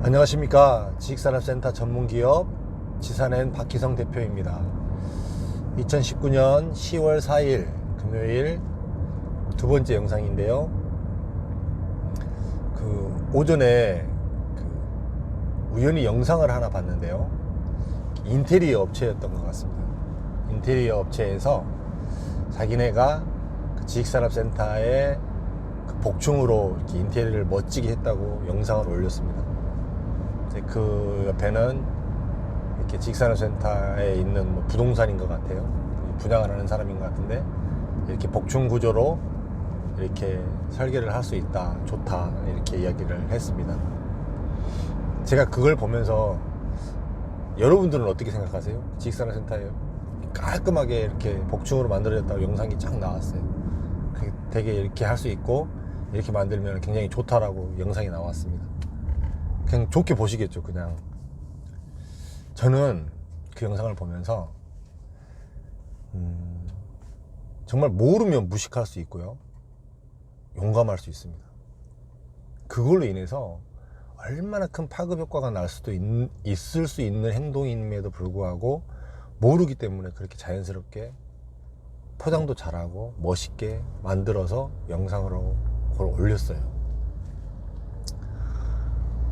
안녕하십니까. 지식산업센터 전문기업 지산엔 박희성 대표입니다. 2019년 10월 4일 금요일 두 번째 영상인데요. 오전에 우연히 영상을 하나 봤는데요. 인테리어 업체였던 것 같습니다. 인테리어 업체에서 자기네가 지식산업센터에 복층으로 이렇게 인테리어를 멋지게 했다고 영상을 올렸습니다. 그 옆에는 이렇게 지식산업센터에 있는 부동산인 것 같아요. 분양을 하는 사람인 것 같은데 이렇게 복층 구조로 이렇게 설계를 할 수 있다, 좋다, 이렇게 이야기를 했습니다. 제가 그걸 보면서 여러분들은 어떻게 생각하세요? 지식산업센터에 깔끔하게 이렇게 복층으로 만들어졌다고 영상이 쫙 나왔어요. 되게 이렇게 할 수 있고 이렇게 만들면 굉장히 좋다라고 영상이 나왔습니다. 그냥 좋게 보시겠죠. 그냥 저는 그 영상을 보면서 정말 모르면 무식할 수 있고요, 용감할 수 있습니다. 그걸로 인해서 얼마나 큰 파급 효과가 날 수도 있을 수 있는 행동임에도 불구하고 모르기 때문에 그렇게 자연스럽게 포장도 잘하고 멋있게 만들어서 영상으로 그걸 올렸어요.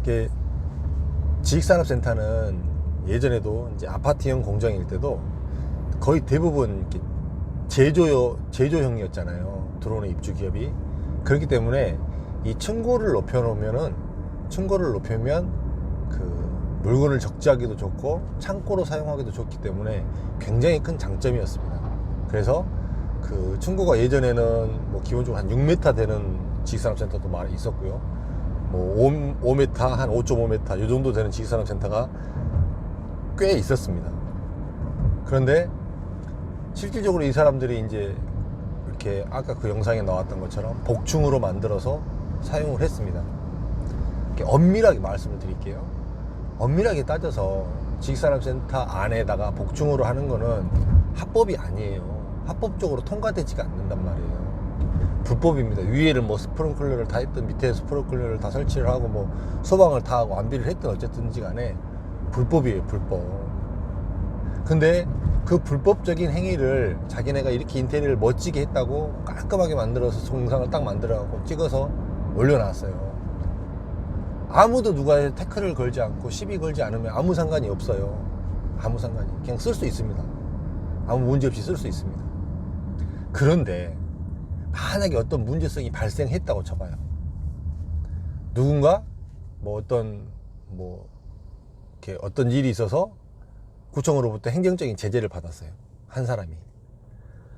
이게 지식산업센터는 예전에도 이제 아파트형 공장일 때도 거의 대부분 이렇게 제조형이었잖아요. 들어오는 입주 기업이. 그렇기 때문에 이 층고를 높여면 그 물건을 적재하기도 좋고 창고로 사용하기도 좋기 때문에 굉장히 큰 장점이었습니다. 그래서 그 층고가 예전에는 뭐 기본적으로 한 6m 되는 지식산업센터도 많이 있었고요. 뭐 5m, 한 5.5m 이 정도 되는 지식산업센터가 꽤 있었습니다. 그런데 실질적으로 이 사람들이 이제 이렇게 아까 그 영상에 나왔던 것처럼 복층으로 만들어서 사용을 했습니다. 이렇게 엄밀하게 말씀을 드릴게요. 엄밀하게 따져서 지식산업센터 안에다가 복층으로 하는 거는 합법이 아니에요. 합법적으로 통과되지가 않는단 말이에요. 불법입니다. 위에를 뭐 스프링클러를 다 했든 밑에 스프링클러를 다 설치를 하고 뭐 소방을 다 하고 안비를 했든 어쨌든지 간에 불법이에요. 불법. 근데 그 불법적인 행위를 자기네가 이렇게 인테리어를 멋지게 했다고 깔끔하게 만들어서 동영상을 딱 만들어갖고 찍어서 올려놨어요. 아무도 누가 태클을 걸지 않고 시비 걸지 않으면 아무 상관이 없어요. 아무 상관이. 그냥 쓸 수 있습니다. 아무 문제 없이 쓸 수 있습니다. 그런데 만약에 어떤 문제성이 발생했다고 쳐봐요. 누군가 이렇게 어떤 일이 있어서 구청으로부터 행정적인 제재를 받았어요. 한 사람이.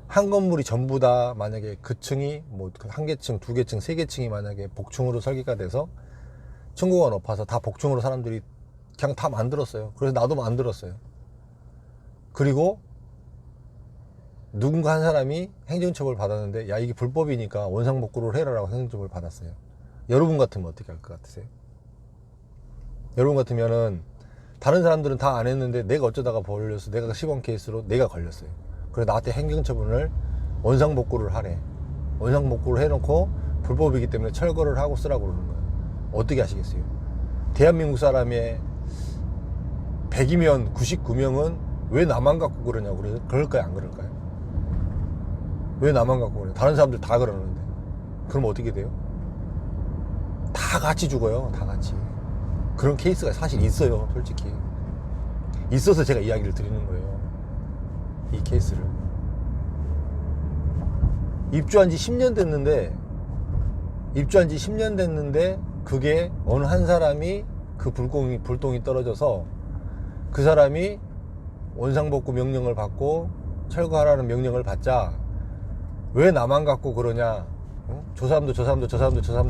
한 건물이 전부 다 만약에 그 층이 한 개층, 두 개층, 세 개층이 만약에 복층으로 설계가 돼서 층고가 높아서 다 복층으로 사람들이 그냥 다 만들었어요. 그래서 나도 만들었어요. 그리고 누군가 한 사람이 행정처벌 받았는데 야 이게 불법이니까 원상복구를 해라라고 행정처벌 받았어요. 여러분 같으면 어떻게 할 것 같으세요? 여러분 같으면은 다른 사람들은 다 안 했는데 내가 어쩌다가 걸려서 내가 시범 케이스로 내가 걸렸어요. 그래서 나한테 행정처분을 원상복구를 하래. 원상복구를 해놓고 불법이기 때문에 철거를 하고 쓰라고 그러는 거예요. 어떻게 하시겠어요? 대한민국 사람의 100이면 99명은 왜 나만 갖고 그러냐고 그럴까요? 안 그럴까요? 왜 나만 갖고 그래요? 다른 사람들 다 그러는데. 그럼 어떻게 돼요? 다 같이 죽어요. 다 같이. 그런 케이스가 사실 있어요. 솔직히. 있어서 제가 이야기를 드리는 거예요. 이 케이스를. 입주한 지 10년 됐는데 그게 어느 한 사람이 그 불똥이 떨어져서 그 사람이 원상복구 명령을 받고 철거하라는 명령을 받자 왜 나만 갖고 그러냐? 저 사람도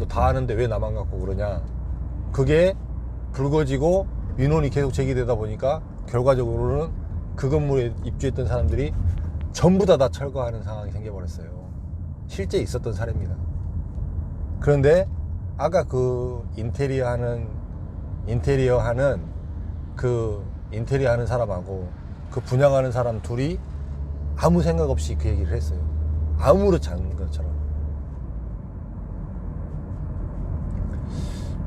다 하는데 왜 나만 갖고 그러냐? 그게 불거지고 민원이 계속 제기되다 보니까 결과적으로는 그 건물에 입주했던 사람들이 전부 다 철거하는 상황이 생겨버렸어요. 실제 있었던 사례입니다. 그런데 아까 그 인테리어 하는 사람하고 그 분양하는 사람 둘이 아무 생각 없이 그 얘기를 했어요. 아무렇지 않은 것처럼.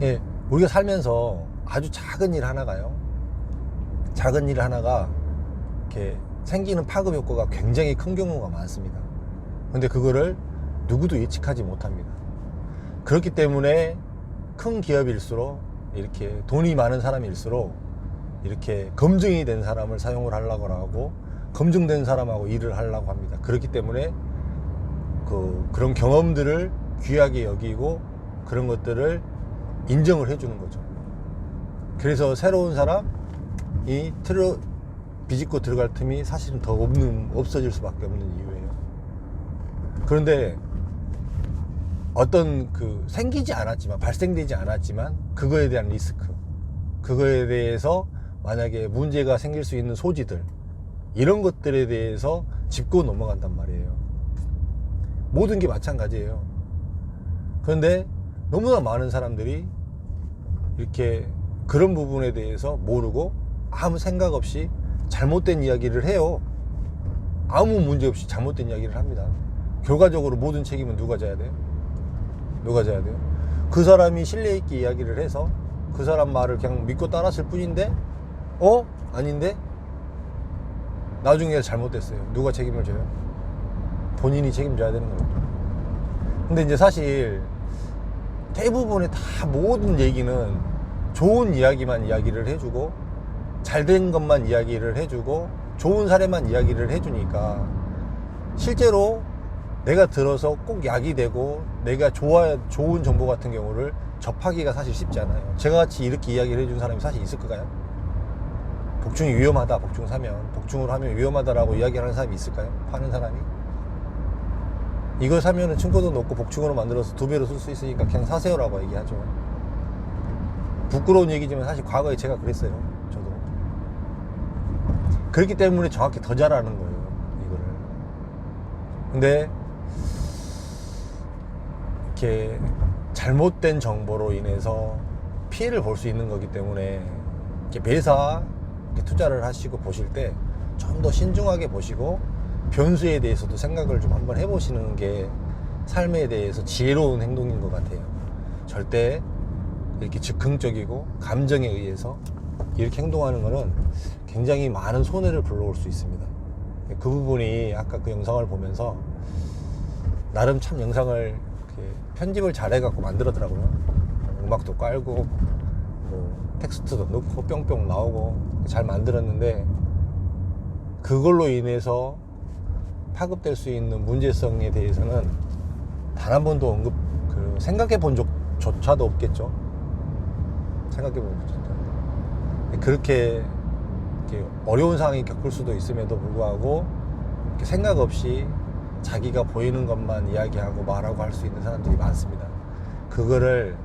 예, 우리가 살면서 아주 작은 일 하나가요. 작은 일 하나가 이렇게 생기는 파급 효과가 굉장히 큰 경우가 많습니다. 근데 그거를 누구도 예측하지 못합니다. 그렇기 때문에 큰 기업일수록 이렇게 돈이 많은 사람일수록 이렇게 검증이 된 사람을 사용을 하려고 하고 검증된 사람하고 일을 하려고 합니다. 그렇기 때문에 그런 경험들을 귀하게 여기고 그런 것들을 인정을 해주는 거죠. 그래서 새로운 사람이 비집고 들어갈 틈이 사실은 더 없어질 수밖에 없는 이유예요. 그런데 어떤 생기지 않았지만, 발생되지 않았지만 그거에 대한 리스크, 그거에 대해서 만약에 문제가 생길 수 있는 소지들, 이런 것들에 대해서 짚고 넘어간단 말이에요. 모든 게 마찬가지예요. 그런데 너무나 많은 사람들이 이렇게 그런 부분에 대해서 모르고 아무 생각 없이 잘못된 이야기를 해요. 아무 문제 없이 잘못된 이야기를 합니다. 결과적으로 모든 책임은 누가 져야 돼요? 누가 져야 돼요? 그 사람이 신뢰 있게 이야기를 해서 그 사람 말을 그냥 믿고 따랐을 뿐인데 아닌데? 나중에 잘못됐어요. 누가 책임을 져요? 본인이 책임져야 되는 거죠. 근데 이제 사실 대부분의 다 모든 얘기는 좋은 이야기만 이야기를 해주고 잘된 것만 이야기를 해주고 좋은 사례만 이야기를 해주니까 실제로 내가 들어서 꼭 약이 되고 내가 좋은 정보 같은 경우를 접하기가 사실 쉽지 않아요. 제가 같이 이렇게 이야기를 해준 사람이 사실 있을까요? 복중이 위험하다, 복중 사면, 복중을 하면 위험하다라고 이야기하는 사람이 있을까요? 파는 사람이? 이거 사면은 증거도 높고 복중으로 만들어서 2배로 쓸 수 있으니까 그냥 사세요라고 얘기하죠. 부끄러운 얘기지만 사실 과거에 제가 그랬어요. 저도. 그렇기 때문에 정확히 더 잘하는 거예요, 이거를. 근데 이렇게 잘못된 정보로 인해서 피해를 볼 수 있는 거기 때문에 이렇게 매사 이렇게 투자를 하시고 보실 때 좀 더 신중하게 보시고 변수에 대해서도 생각을 좀 한번 해보시는 게 삶에 대해서 지혜로운 행동인 것 같아요. 절대 이렇게 즉흥적이고 감정에 의해서 이렇게 행동하는 거는 굉장히 많은 손해를 불러올 수 있습니다. 그 부분이 아까 그 영상을 보면서 나름 참 영상을 편집을 잘해갖고 만들었더라고요. 음악도 깔고 뭐 텍스트도 넣고 뿅뿅 나오고 잘 만들었는데 그걸로 인해서 파급될 수 있는 문제성에 대해서는 단 한 번도 생각해 본 적조차도 없겠죠. 생각해 본 적조차도. 그렇게 어려운 상황이 겪을 수도 있음에도 불구하고 생각 없이 자기가 보이는 것만 이야기하고 말하고 할 수 있는 사람들이 많습니다. 그거를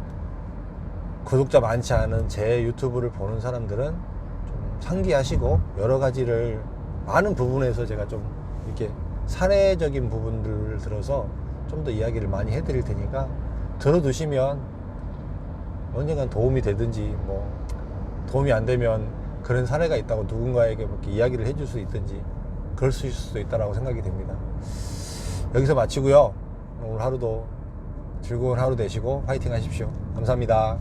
구독자 많지 않은 제 유튜브를 보는 사람들은 좀 상기하시고 여러 가지를 많은 부분에서 제가 좀 이렇게 사례적인 부분들을 들어서 좀 더 이야기를 많이 해드릴 테니까 들어두시면 언젠간 도움이 되든지 뭐 도움이 안 되면 그런 사례가 있다고 누군가에게 이렇게 이야기를 해줄 수 있든지 그럴 수도 있다라고 생각이 됩니다. 여기서 마치고요. 오늘 하루도 즐거운 하루 되시고 파이팅 하십시오. 감사합니다.